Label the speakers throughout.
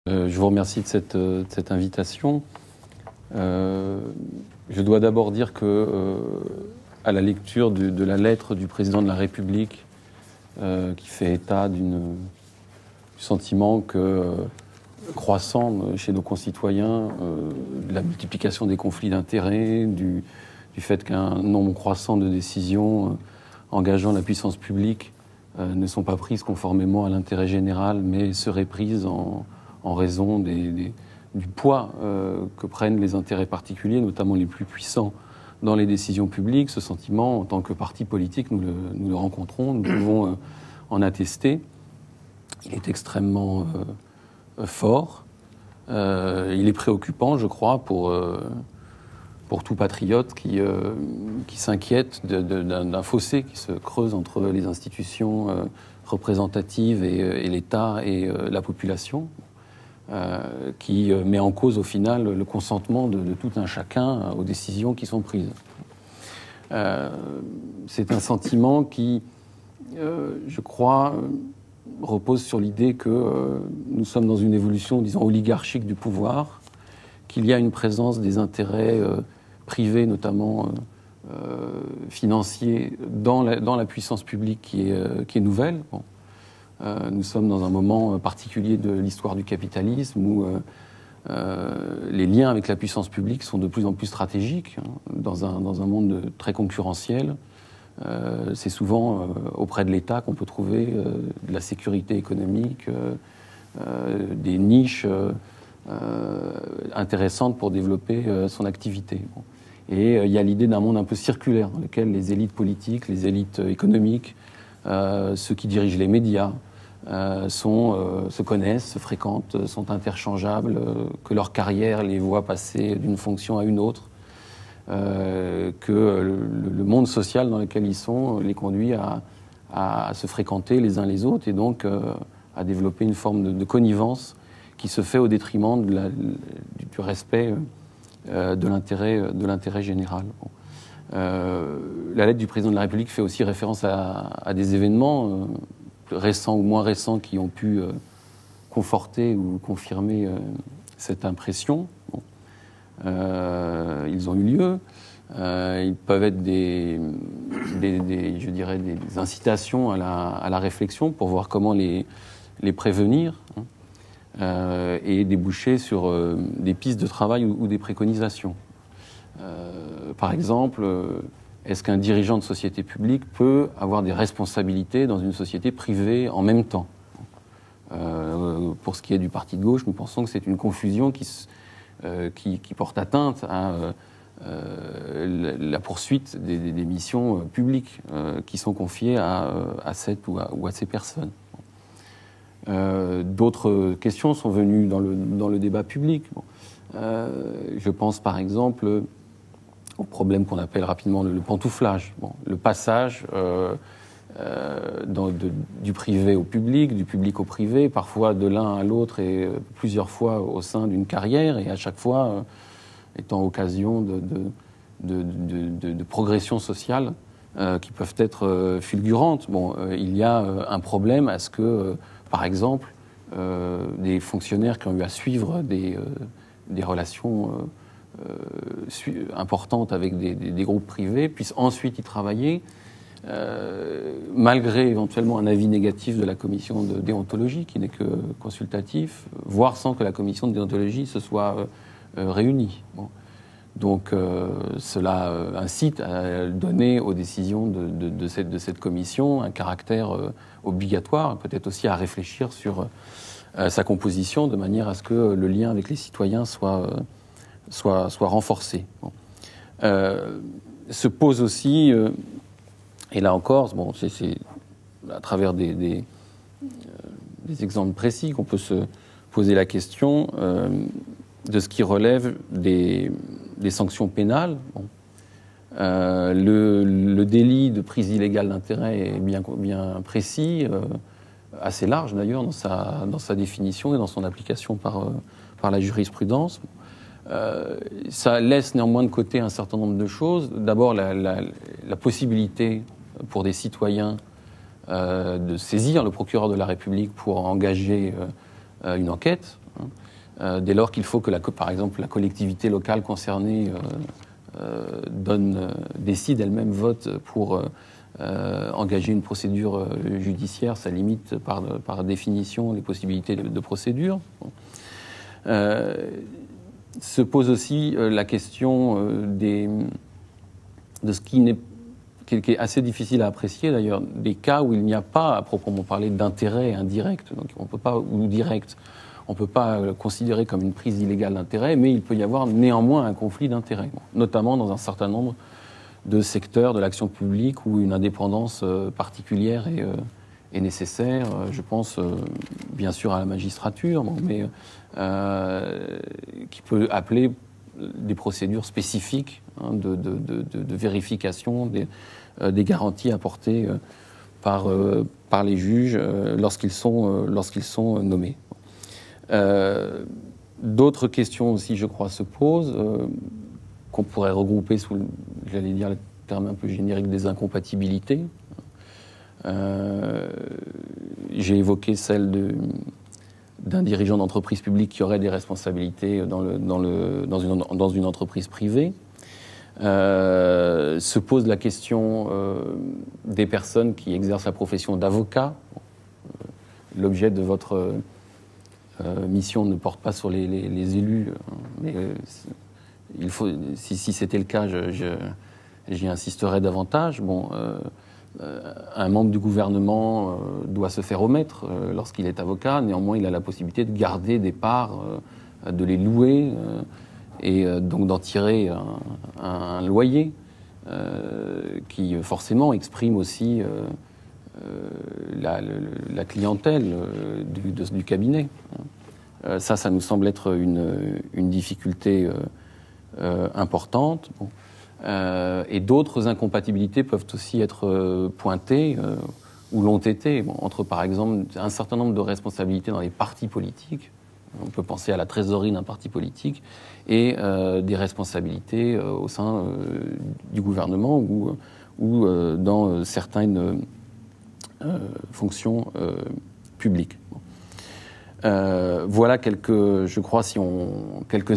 Speaker 1: Je vous remercie de cette invitation. Je dois d'abord dire que, à la lecture de la lettre du président de la République, qui fait état du sentiment croissant chez nos concitoyens, de la multiplication des conflits d'intérêts, du fait qu'un nombre croissant de décisions engageant la puissance publique ne sont pas prises conformément à l'intérêt général, mais seraient prises en raison du poids que prennent les intérêts particuliers, notamment les plus puissants, dans les décisions publiques. Ce sentiment, en tant que parti politique, nous le rencontrons, nous pouvons en attester. Il est extrêmement fort. Il est préoccupant, je crois, pour tout patriote qui s'inquiète d'un fossé qui se creuse entre les institutions représentatives et l'État et la population. Qui met en cause au final le consentement de tout un chacun aux décisions qui sont prises. C'est un sentiment qui, je crois, repose sur l'idée que nous sommes dans une évolution, disons, oligarchique du pouvoir, qu'il y a une présence des intérêts privés, notamment financiers, dans la puissance publique qui est nouvelle. Bon. Nous sommes dans un moment particulier de l'histoire du capitalisme où les liens avec la puissance publique sont de plus en plus stratégiques, dans un monde très concurrentiel. C'est souvent auprès de l'État qu'on peut trouver de la sécurité économique, des niches intéressantes pour développer son activité. Bon. Et il y a l'idée d'un monde un peu circulaire dans lequel les élites politiques, les élites économiques, ceux qui dirigent les médias, se connaissent, se fréquentent, sont interchangeables, que leur carrière les voit passer d'une fonction à une autre, que le monde social dans lequel ils sont les conduit à se fréquenter les uns les autres et donc à développer une forme de connivence qui se fait au détriment du respect de l'intérêt général. Bon. La lettre du président de la République fait aussi référence à des événements récents ou moins récents qui ont pu conforter ou confirmer cette impression. Bon. Ils ont eu lieu. Ils peuvent être je dirais des incitations à la réflexion pour voir comment les prévenir et déboucher sur des pistes de travail ou des préconisations. Par exemple, est-ce qu'un dirigeant de société publique peut avoir des responsabilités dans une société privée en même temps ? Pour ce qui est du parti de gauche, nous pensons que c'est une confusion qui porte atteinte à la poursuite des missions publiques qui sont confiées à cette ou à ces personnes. D'autres questions sont venues dans le débat public. Bon. Je pense par exemple au problème qu'on appelle rapidement le pantouflage. Bon, le passage du privé au public, du public au privé, parfois de l'un à l'autre et plusieurs fois au sein d'une carrière, et à chaque fois étant occasion de progression sociale qui peuvent être fulgurantes. Bon, il y a un problème à ce que, par exemple, des fonctionnaires qui ont eu à suivre des relations importantes avec des groupes privés puissent ensuite y travailler malgré éventuellement un avis négatif de la commission de déontologie qui n'est que consultatif, voire sans que la commission de déontologie se soit réunie. Bon. Donc cela incite à donner aux décisions de cette commission un caractère obligatoire, peut-être aussi à réfléchir sur sa composition de manière à ce que le lien avec les citoyens soit renforcé. Bon. Se pose aussi, et là encore, bon, c'est à travers des exemples précis qu'on peut se poser la question de ce qui relève des sanctions pénales. Bon. Le délit de prise illégale d'intérêt est bien précis, assez large d'ailleurs dans sa définition et dans son application par la jurisprudence. Ça laisse néanmoins de côté un certain nombre de choses. D'abord, la possibilité pour des citoyens de saisir le procureur de la République pour engager une enquête. Dès lors qu'il faut que, par exemple, la collectivité locale concernée décide elle-même, vote pour engager une procédure judiciaire, ça limite par définition les possibilités de procédure. Se pose aussi la question de ce qui est assez difficile à apprécier d'ailleurs, des cas où il n'y a pas à proprement parler d'intérêt indirect, donc on peut pas, ou direct. On ne peut pas le considérer comme une prise illégale d'intérêt, mais il peut y avoir néanmoins un conflit d'intérêts, notamment dans un certain nombre de secteurs de l'action publique où une indépendance particulière est nécessaire. Je pense bien sûr à la magistrature, mais qui peut appeler des procédures spécifiques de vérification des garanties apportées par les juges lorsqu'ils sont nommés. D'autres questions aussi, je crois, se posent, qu'on pourrait regrouper sous, j'allais dire, le terme un peu générique des incompatibilités. J'ai évoqué celle d'un dirigeant d'entreprise publique qui aurait des responsabilités dans une entreprise privée. Se pose la question des personnes qui exercent la profession d'avocat. L'objet de votre mission ne porte pas sur les élus, mais il faut, si c'était le cas, j'y insisterai davantage. Bon, un membre du gouvernement doit se faire omettre lorsqu'il est avocat. Néanmoins, il a la possibilité de garder des parts, de les louer et donc d'en tirer un loyer qui forcément exprime aussi la clientèle du cabinet. Ça nous semble être une difficulté importante. Bon. Et d'autres incompatibilités peuvent aussi être pointées ou l'ont été, entre par exemple un certain nombre de responsabilités dans les partis politiques. On peut penser à la trésorerie d'un parti politique et des responsabilités au sein du gouvernement ou dans certaines fonctions publiques. Voilà quelques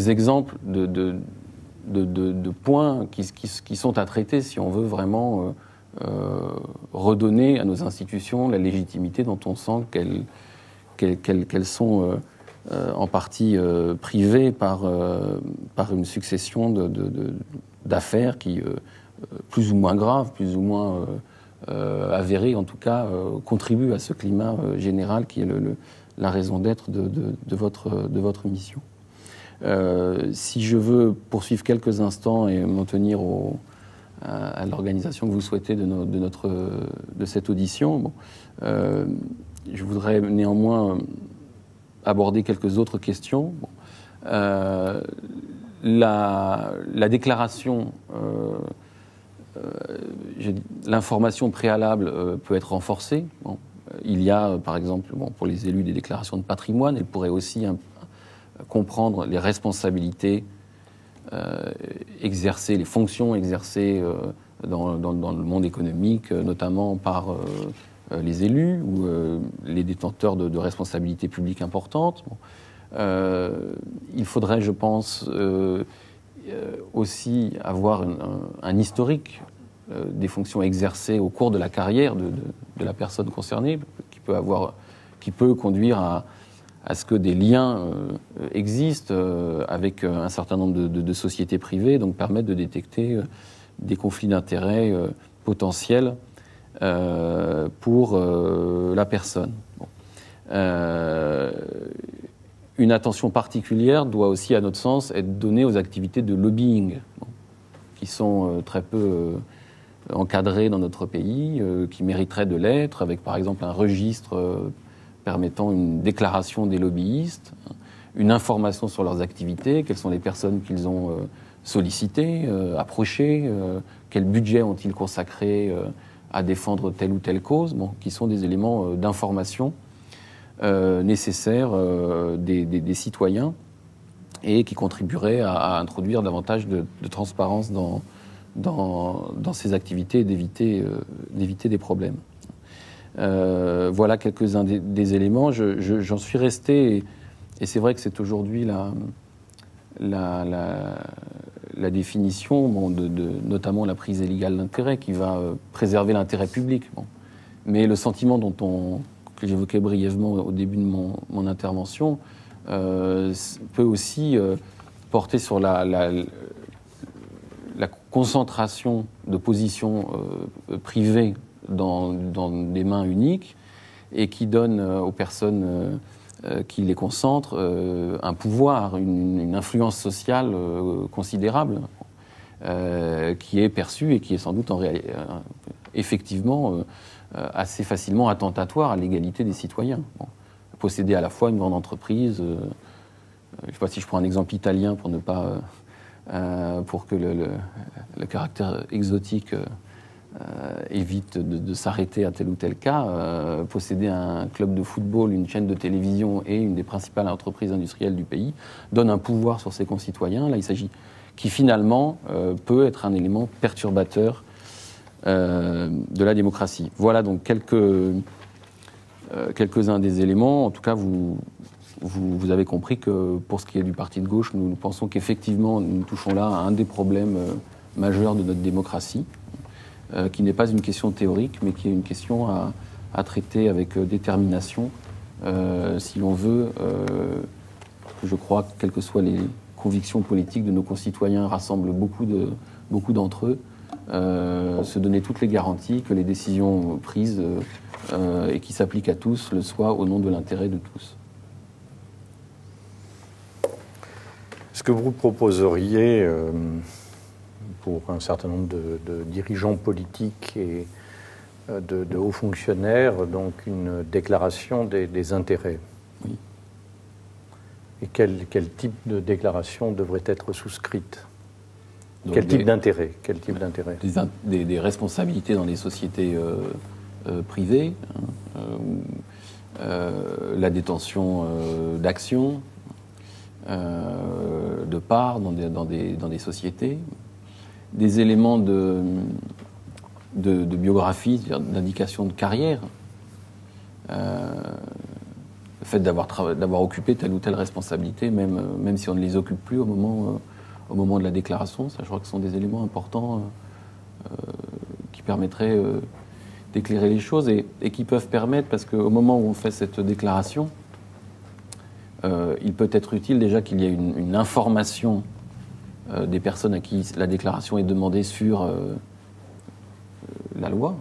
Speaker 1: exemples de points qui sont à traiter si on veut vraiment redonner à nos institutions la légitimité dont on sent qu'elles sont en partie privées par une succession d'affaires qui, plus ou moins graves, plus ou moins avérées, en tout cas, contribuent à ce climat général qui est la raison d'être de votre mission. Si je veux poursuivre quelques instants et m'en tenir à l'organisation que vous souhaitez de cette audition, bon, je voudrais néanmoins aborder quelques autres questions. Bon, la déclaration, l'information préalable peut être renforcée. Bon, il y a, par exemple, pour les élus, des déclarations de patrimoine. Elle pourrait aussi comprendre les responsabilités exercées, les fonctions exercées dans le monde économique, notamment par les élus ou les détenteurs de responsabilités publiques importantes. Bon. Il faudrait, je pense, aussi avoir un historique des fonctions exercées au cours de la carrière de la personne concernée, qui peut conduire à ce que des liens existent avec un certain nombre de sociétés privées, donc permettre de détecter des conflits d'intérêts potentiels pour la personne. Bon. Une attention particulière doit aussi, à notre sens, être donnée aux activités de lobbying, qui sont très peu encadrées dans notre pays, qui mériteraient de l'être, avec par exemple un registre permettant une déclaration des lobbyistes, une information sur leurs activités, quelles sont les personnes qu'ils ont sollicitées, approchées, quel budget ont-ils consacré à défendre telle ou telle cause, qui sont des éléments d'information nécessaires des citoyens et qui contribueraient à introduire davantage de transparence dans ces activités et d'éviter des problèmes. Voilà quelques-uns des éléments. J'en suis resté Et c'est vrai que c'est aujourd'hui la définition, notamment la prise illégale d'intérêt, qui va préserver l'intérêt public. Bon. Mais le sentiment que j'évoquais brièvement au début de mon intervention peut aussi porter sur la concentration de positions privées dans des mains uniques et qui donne aux personnes qui les concentrent un pouvoir, une influence sociale considérable qui est perçue et qui est sans doute effectivement assez facilement attentatoire à l'égalité des citoyens. Bon. Posséder à la fois une grande entreprise, je ne sais pas si je prends un exemple italien pour ne pas pour que le caractère exotique évite de s'arrêter à tel ou tel cas, posséder un club de football, une chaîne de télévision et une des principales entreprises industrielles du pays donne un pouvoir sur ses concitoyens. Là, il s'agit qui finalement peut être un élément perturbateur de la démocratie. Voilà donc quelques-uns des éléments. En tout cas, vous avez compris que pour ce qui est du parti de gauche, nous pensons qu'effectivement, nous touchons là à un des problèmes majeurs de notre démocratie, qui n'est pas une question théorique, mais qui est une question à traiter avec détermination, si l'on veut, je crois, quelles que soient les convictions politiques de nos concitoyens, rassemblent beaucoup d'entre eux, se donner toutes les garanties que les décisions prises et qui s'appliquent à tous le soient au nom de l'intérêt de tous.
Speaker 2: Est-ce que vous proposeriez, pour un certain nombre de dirigeants politiques et de hauts fonctionnaires, donc une déclaration des intérêts?
Speaker 1: Oui.
Speaker 2: Et quel type de déclaration devrait être souscrite? Quel type d'intérêt?
Speaker 1: Des responsabilités dans les sociétés privées, la détention d'actions, de parts dans des sociétés, des éléments de biographie, d'indication de carrière, le fait d'avoir occupé telle ou telle responsabilité, même si on ne les occupe plus au moment de la déclaration. Ça, je crois que ce sont des éléments importants qui permettraient d'éclairer les choses et qui peuvent permettre, parce qu'au moment où on fait cette déclaration, il peut être utile déjà qu'il y ait une information des personnes à qui la déclaration est demandée sur la loi,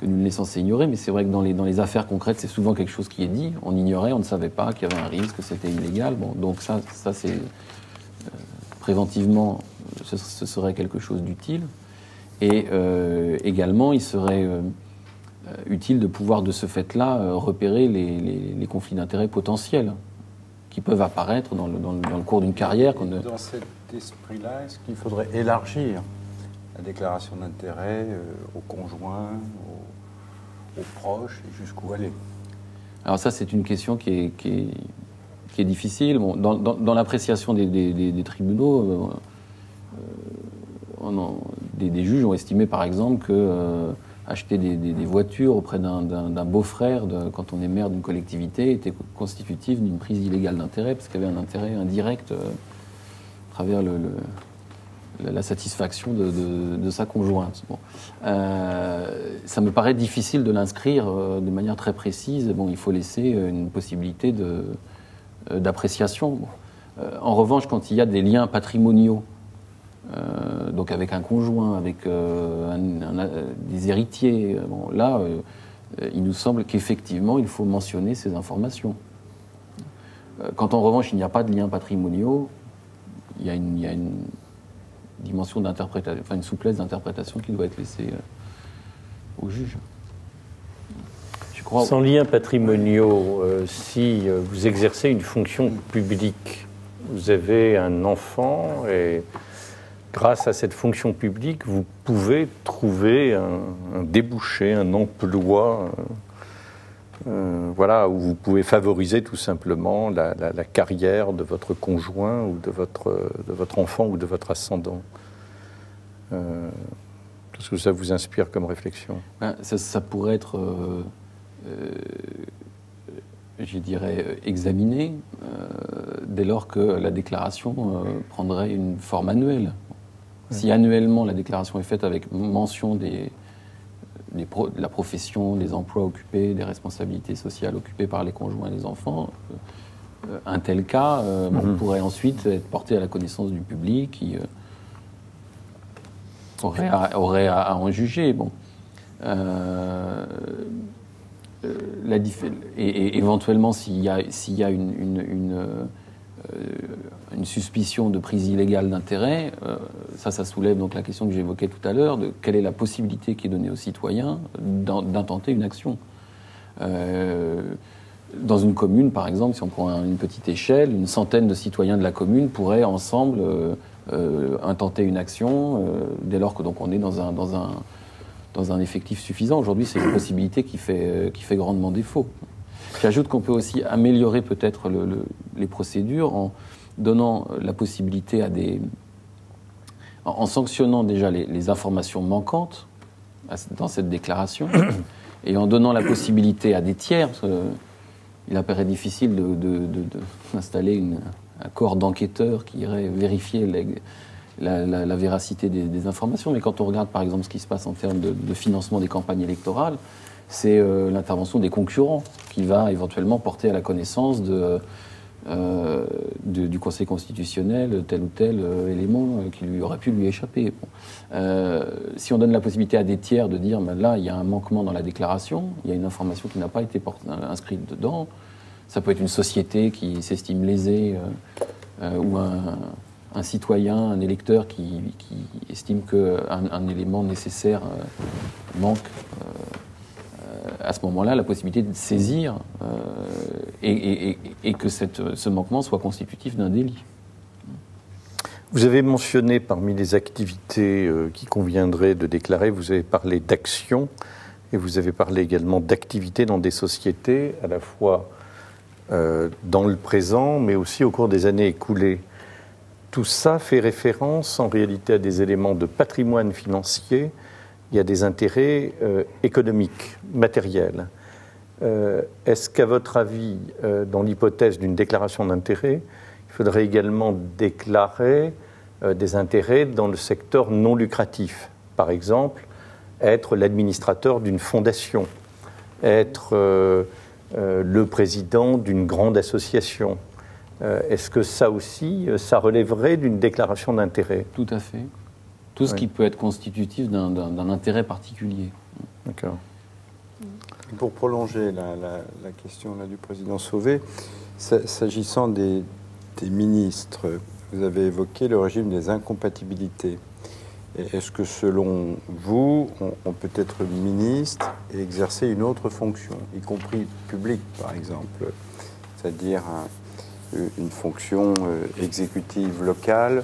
Speaker 1: que nul n'est censé ignorer, mais c'est vrai que dans les affaires concrètes, c'est souvent quelque chose qui est dit. On ignorait, on ne savait pas qu'il y avait un risque, que c'était illégal. Bon, donc ça c'est préventivement, ce serait quelque chose d'utile. Et également, il serait utile de pouvoir, de ce fait-là, repérer les conflits d'intérêts potentiels qui peuvent apparaître dans le cours d'une carrière.
Speaker 3: Dans cet esprit-là, est-ce qu'il faudrait élargir la déclaration d'intérêt aux conjoints, aux proches, et jusqu'où aller?
Speaker 1: Alors ça, c'est une question qui est difficile. Bon, dans l'appréciation des tribunaux, des juges ont estimé, par exemple, que acheter des voitures auprès d'un beau-frère, quand on est maire d'une collectivité, était constitutif d'une prise illégale d'intérêt, parce qu'il y avait un intérêt indirect à travers la satisfaction de sa conjointe. Bon. Ça me paraît difficile de l'inscrire de manière très précise. Bon, il faut laisser une possibilité d'appréciation. Bon. En revanche, quand il y a des liens patrimoniaux, donc avec un conjoint, avec des héritiers, bon, là, il nous semble qu'effectivement, il faut mentionner ces informations. Quand en revanche, il n'y a pas de liens patrimoniaux, il y a une dimension d'interprétation, enfin une souplesse d'interprétation qui doit être laissée au juge.
Speaker 2: Sans liens patrimoniaux, si vous exercez une fonction publique, vous avez un enfant et grâce à cette fonction publique, vous pouvez trouver un débouché, un emploi, voilà, où vous pouvez favoriser tout simplement la carrière de votre conjoint ou de votre enfant ou de votre ascendant. Qu'est-ce que ça vous inspire comme réflexion?
Speaker 1: Ça pourrait être je dirais, examinée dès lors que la déclaration prendrait une forme annuelle. Si annuellement la déclaration est faite avec mention de la profession, des emplois occupés, des responsabilités sociales occupées par les conjoints et les enfants, un tel cas pourrait ensuite être porté à la connaissance du public qui aurait à en juger. Bon. Et éventuellement, s'il y a une suspicion de prise illégale d'intérêt, ça soulève donc la question que j'évoquais tout à l'heure, de quelle est la possibilité qui est donnée aux citoyens d'intenter une action. Dans une commune, par exemple, si on prend une petite échelle, une centaine de citoyens de la commune pourraient ensemble intenter une action, dès lors que donc on est dans un effectif suffisant. Aujourd'hui, c'est une possibilité qui fait grandement défaut. J'ajoute qu'on peut aussi améliorer peut-être les procédures en donnant la possibilité en sanctionnant déjà les informations manquantes dans cette déclaration et en donnant la possibilité à des tiers, parce qu'il apparaît difficile d'installer un corps d'enquêteurs qui irait vérifier la véracité des informations. Mais quand on regarde par exemple ce qui se passe en termes de financement des campagnes électorales, c'est l'intervention des concurrents qui va éventuellement porter à la connaissance du Conseil constitutionnel tel ou tel élément qui aurait pu lui échapper. Bon. Si on donne la possibilité à des tiers de dire là, il y a un manquement dans la déclaration, il y a une information qui n'a pas été inscrite dedans, ça peut être une société qui s'estime lésée ou un citoyen, un électeur qui estime qu'un élément nécessaire manque. À ce moment-là, la possibilité de saisir et que ce manquement soit constitutif d'un délit.
Speaker 2: Vous avez mentionné parmi les activités qui conviendraient de déclarer, vous avez parlé d'action et vous avez parlé également d'activités dans des sociétés, à la fois dans le présent, mais aussi au cours des années écoulées. Tout ça fait référence en réalité à des éléments de patrimoine financier. Il y a des intérêts économiques, matériels. Est-ce qu'à votre avis, dans l'hypothèse d'une déclaration d'intérêt, il faudrait également déclarer des intérêts dans le secteur non lucratif? Par exemple, être l'administrateur d'une fondation, être le président d'une grande association. Est-ce que ça aussi, ça relèverait d'une déclaration d'intérêt?
Speaker 1: Tout à fait. Tout ce qui peut être constitutif d'un intérêt particulier.
Speaker 2: D'accord.
Speaker 3: Pour prolonger la question là, du président Sauvé, s'agissant des ministres, vous avez évoqué le régime des incompatibilités. Est-ce que selon vous, on peut être ministre et exercer une autre fonction, y compris publique par exemple, c'est-à-dire une fonction exécutive locale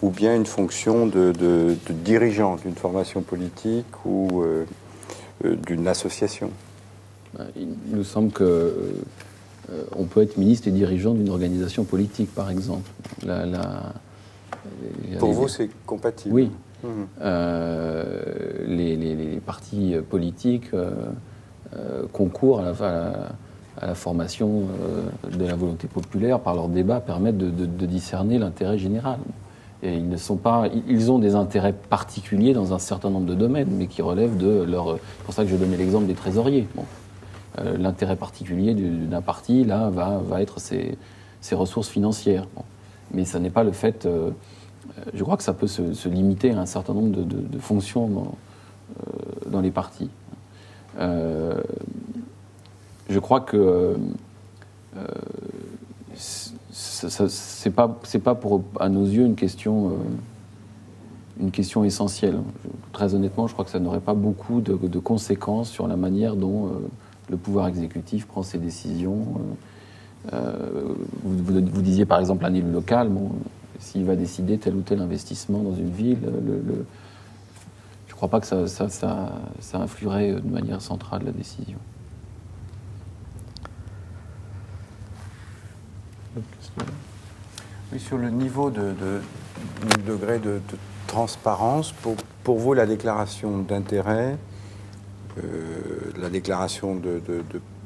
Speaker 3: ou bien une fonction de dirigeant d'une formation politique ou d'une association?
Speaker 1: Il nous semble qu'on peut être ministre et dirigeant d'une organisation politique, par exemple.
Speaker 3: Pour vous, c'est compatible?
Speaker 1: Oui. Les partis politiques concourent à la formation de la volonté populaire. Par leurs débats, permettent de discerner l'intérêt général. Et ils ont des intérêts particuliers dans un certain nombre de domaines, mais qui relèvent de leur... C'est pour ça que je donnais l'exemple des trésoriers. Bon. L'intérêt particulier d'un parti, là, va être ses ressources financières. Bon. Mais ça n'est pas le fait... je crois que ça peut se limiter à un certain nombre de fonctions dans les partis. Je crois que... c'est pas pour, à nos yeux, une question essentielle. Très honnêtement, je crois que ça n'aurait pas beaucoup de conséquences sur la manière dont le pouvoir exécutif prend ses décisions. Vous disiez par exemple un élu local, bon, s'il va décider tel ou tel investissement dans une ville, je ne crois pas que ça influerait de manière centrale la décision.
Speaker 3: Oui, sur le niveau du degré de transparence, pour vous, la déclaration d'intérêt, la déclaration de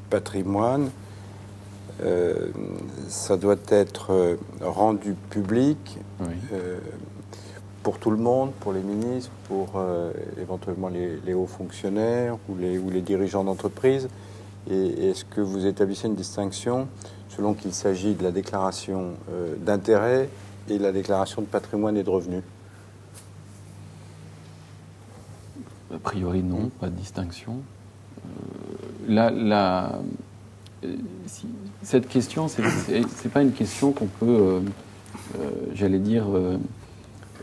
Speaker 3: patrimoine, ça doit être rendu public pour tout le monde, pour les ministres, pour éventuellement les hauts fonctionnaires ou les dirigeants d'entreprise. Et est-ce que vous établissez une distinction selon qu'il s'agit de la déclaration d'intérêt et la déclaration de patrimoine et de revenus?
Speaker 1: A priori, non, pas de distinction. Cette question, c'est pas une question qu'on peut, j'allais dire,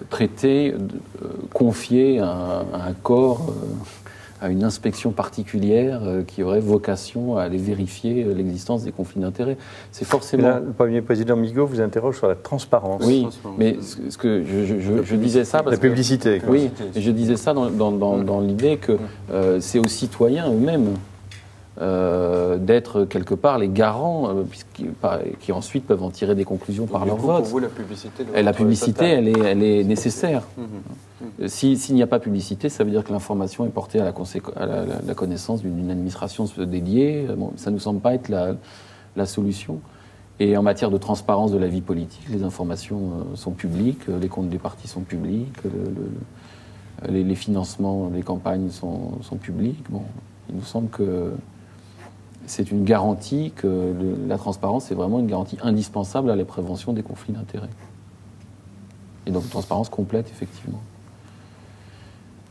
Speaker 1: traiter, confier à un corps, à une inspection particulière qui aurait vocation à aller vérifier l'existence des conflits d'intérêts. C'est forcément...
Speaker 2: Là, le Premier président Migaud vous interroge sur la transparence.
Speaker 1: Oui, mais ce que je disais ça parce
Speaker 2: la publicité.
Speaker 1: Oui, et je disais ça dans l'idée que c'est aux citoyens eux-mêmes d'être quelque part les garants, qui ensuite peuvent en tirer des conclusions par leur vote.
Speaker 3: Pour vous, la publicité,
Speaker 1: et la publicité, elle est nécessaire. S'il n'y a pas publicité, ça veut dire que l'information est portée à la connaissance d'une administration dédiée. Bon, ça ne nous semble pas être la solution. Et en matière de transparence de la vie politique, les informations sont publiques, les comptes des partis sont publics, les financements des campagnes sont publics. Bon, il nous semble que c'est une garantie, que la transparence est vraiment une garantie indispensable à la prévention des conflits d'intérêts. Et donc une transparence complète, effectivement.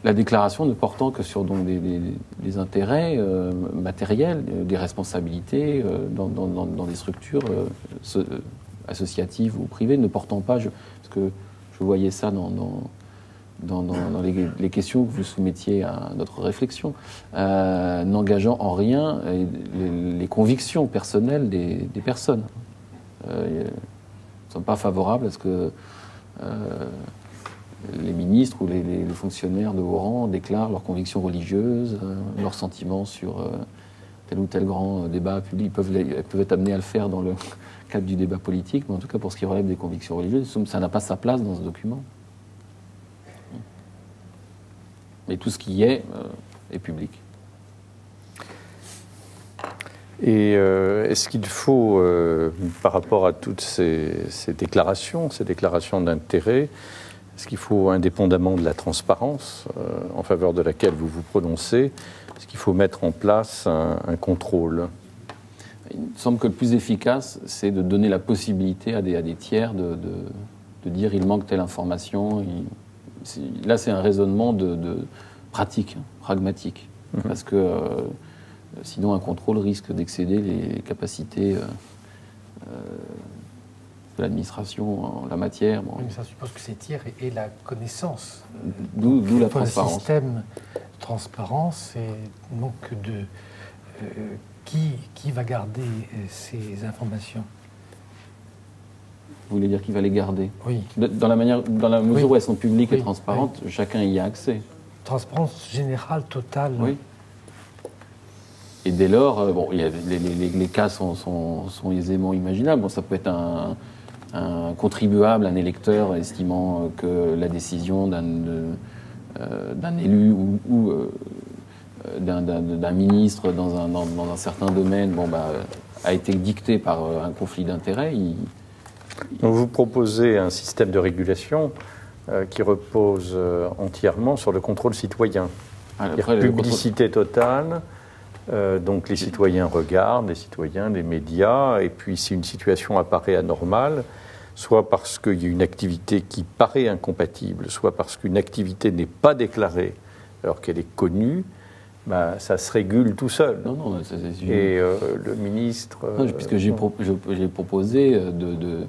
Speaker 1: La déclaration ne portant que sur donc, des intérêts matériels, des responsabilités dans des structures associatives ou privées, ne portant pas, parce que je voyais ça dans les questions que vous soumettiez à notre réflexion, n'engageant en rien les convictions personnelles des personnes. Nous ne sommes pas favorables à ce que les ministres ou les fonctionnaires de haut rang déclarent leurs convictions religieuses, leurs sentiments sur tel ou tel grand débat public. Ils peuvent être amenés à le faire dans le cadre du débat politique, mais en tout cas pour ce qui relève des convictions religieuses, ça n'a pas sa place dans ce document. Mais tout ce qui est public.
Speaker 2: Et est-ce qu'il faut, par rapport à toutes ces déclarations d'intérêt, est-ce qu'il faut, indépendamment de la transparence en faveur de laquelle vous vous prononcez, est-ce qu'il faut mettre en place un contrôle?
Speaker 1: Il me semble que le plus efficace, c'est de donner la possibilité à des tiers de dire il manque telle information. Là, c'est un raisonnement pratique, pragmatique. Parce que sinon, un contrôle risque d'excéder les capacités de l'administration en la matière. Bon.
Speaker 4: Oui, mais ça suppose que ces tiers aient la connaissance.
Speaker 1: D'où la
Speaker 4: pour
Speaker 1: transparence.
Speaker 4: Le système de transparence, et donc qui va garder ces informations?
Speaker 1: Vous voulez dire qu'il va les garder?
Speaker 4: Oui.
Speaker 1: Dans la mesure où elles sont publiques et transparentes,
Speaker 4: oui.
Speaker 1: Chacun y a accès.
Speaker 4: Transparence générale, totale.
Speaker 1: Oui. Et dès lors, les cas sont aisément imaginables. Bon, ça peut être un contribuable, un électeur estimant que la décision d'un élu ou d'un ministre dans un certain domaine a été dictée par un conflit d'intérêts.
Speaker 2: Donc vous proposez un système de régulation qui repose entièrement sur le contrôle citoyen. Publicité totale, donc les citoyens regardent, les citoyens, les médias, et puis si une situation apparaît anormale, soit parce qu'il y a une activité qui paraît incompatible, soit parce qu'une activité n'est pas déclarée alors qu'elle est connue, ça se régule tout seul.
Speaker 1: Non,
Speaker 2: et le ministre...
Speaker 1: puisque j'ai proposé de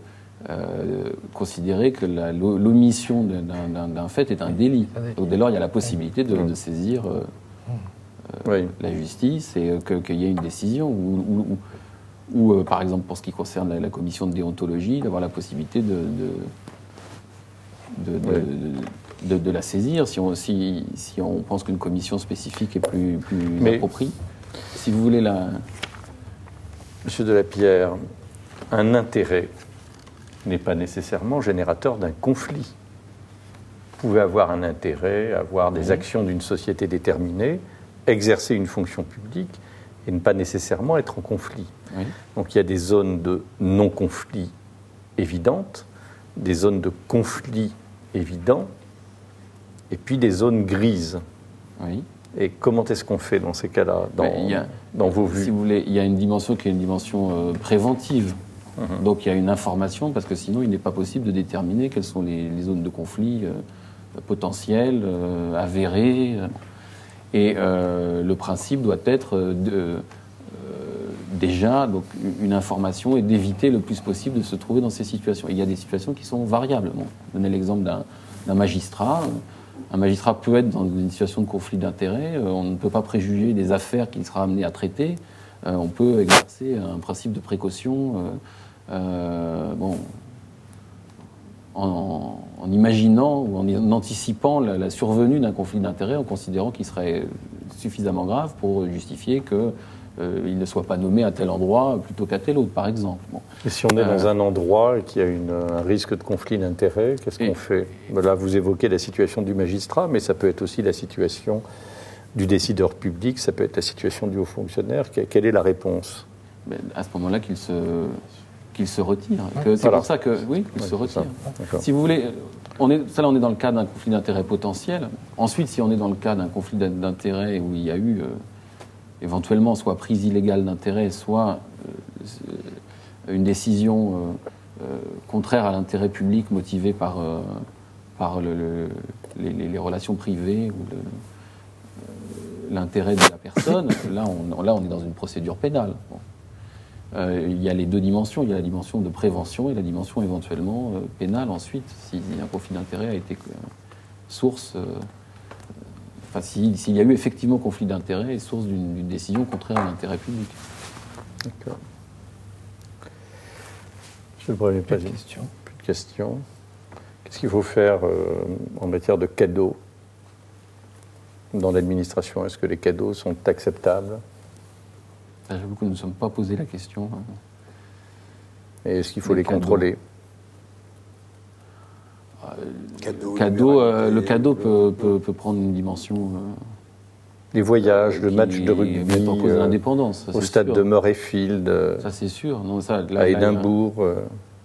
Speaker 1: considérer que l'omission d'un fait est un délit. Donc dès lors, il y a la possibilité de saisir la justice et qu'il y ait une décision ou par exemple, pour ce qui concerne la commission de déontologie, d'avoir la possibilité de la saisir si on pense qu'une commission spécifique est plus appropriée. Si vous voulez
Speaker 2: Monsieur Delapierre, un intérêt n'est pas nécessairement générateur d'un conflit. Vous pouvez avoir un intérêt, avoir des actions d'une société déterminée, exercer une fonction publique et ne pas nécessairement être en conflit.
Speaker 1: Oui.
Speaker 2: Donc il y a des zones de non-conflit évidentes, des zones de conflit évidents, et puis des zones grises.
Speaker 1: Oui.
Speaker 2: Et comment est-ce qu'on fait dans ces cas-là, dans vos vues?
Speaker 1: Si vous voulez, il y a une dimension qui est une dimension préventive. Donc il y a une information, parce que sinon il n'est pas possible de déterminer quelles sont les zones de conflit potentielles, avérées. Et le principe doit être déjà donc, une information et d'éviter le plus possible de se trouver dans ces situations. Et il y a des situations qui sont variables. Bon, je vais donner l'exemple d'un magistrat. Un magistrat peut être dans une situation de conflit d'intérêts. On ne peut pas préjuger des affaires qu'il sera amené à traiter. On peut exercer un principe de précaution en imaginant ou en anticipant la survenue d'un conflit d'intérêts, en considérant qu'il serait suffisamment grave pour justifier qu'il ne soit pas nommé à tel endroit plutôt qu'à tel autre, par exemple. Bon.
Speaker 2: Et si on est dans un endroit et qu'il y a un risque de conflit d'intérêts, qu'est-ce qu'on fait? Là, vous évoquez la situation du magistrat, mais ça peut être aussi la situation du décideur public, ça peut être la situation du haut fonctionnaire. Quelle est la réponse?
Speaker 1: À ce moment-là, qu'il se retire. C'est pour ça que, oui, qu'il se retire. Si vous voulez, on est dans le cas d'un conflit d'intérêts potentiel. Ensuite, si on est dans le cas d'un conflit d'intérêts où il y a eu éventuellement soit prise illégale d'intérêt, soit une décision contraire à l'intérêt public motivée par les relations privées ou l'intérêt de la personne, là on est dans une procédure pénale. Bon. Il y a les deux dimensions, il y a la dimension de prévention et la dimension éventuellement pénale ensuite, si un conflit d'intérêt a été source, s'il y a eu effectivement conflit d'intérêt et source d'une décision contraire à l'intérêt public.
Speaker 2: D'accord. Monsieur le Premier Président, plus de questions. Qu'est-ce qu'il faut faire en matière de cadeaux dans l'administration? Est-ce que les cadeaux sont acceptables?
Speaker 1: J'avoue que nous ne nous sommes pas posé la question.
Speaker 2: Et est-ce qu'il faut les contrôler?
Speaker 1: Le cadeau peut prendre une dimension.
Speaker 2: Les voyages, le match de rugby,
Speaker 1: mettre en cause l'indépendance,
Speaker 2: au stade
Speaker 1: sûr.
Speaker 2: De Murrayfield,
Speaker 1: ça c'est sûr. Non, ça,
Speaker 2: à Édimbourg.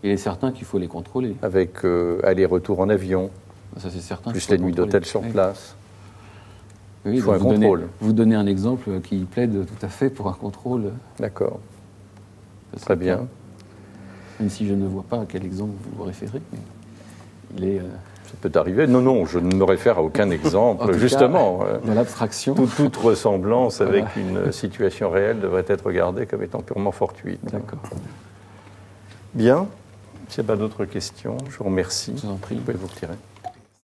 Speaker 1: Il est certain qu'il faut les contrôler.
Speaker 2: Avec aller-retour en avion,
Speaker 1: ça c'est certain.
Speaker 2: Plus les nuits d'hôtel sur place.
Speaker 1: Oui,
Speaker 2: il faut un contrôle.
Speaker 1: Vous donnez un exemple qui plaide tout à fait pour un contrôle.
Speaker 2: D'accord. Très bien.
Speaker 1: Même si je ne vois pas à quel exemple vous vous référez. Mais il est,
Speaker 2: ça peut arriver. Non, je ne me réfère à aucun exemple. Justement,
Speaker 1: dans l'abstraction.
Speaker 2: Toute ressemblance avec une situation réelle devrait être regardée comme étant purement fortuite.
Speaker 1: D'accord.
Speaker 2: Bien. S'il n'y a pas d'autres questions, je vous remercie.
Speaker 1: Je vous en prie.
Speaker 2: Vous pouvez vous retirer.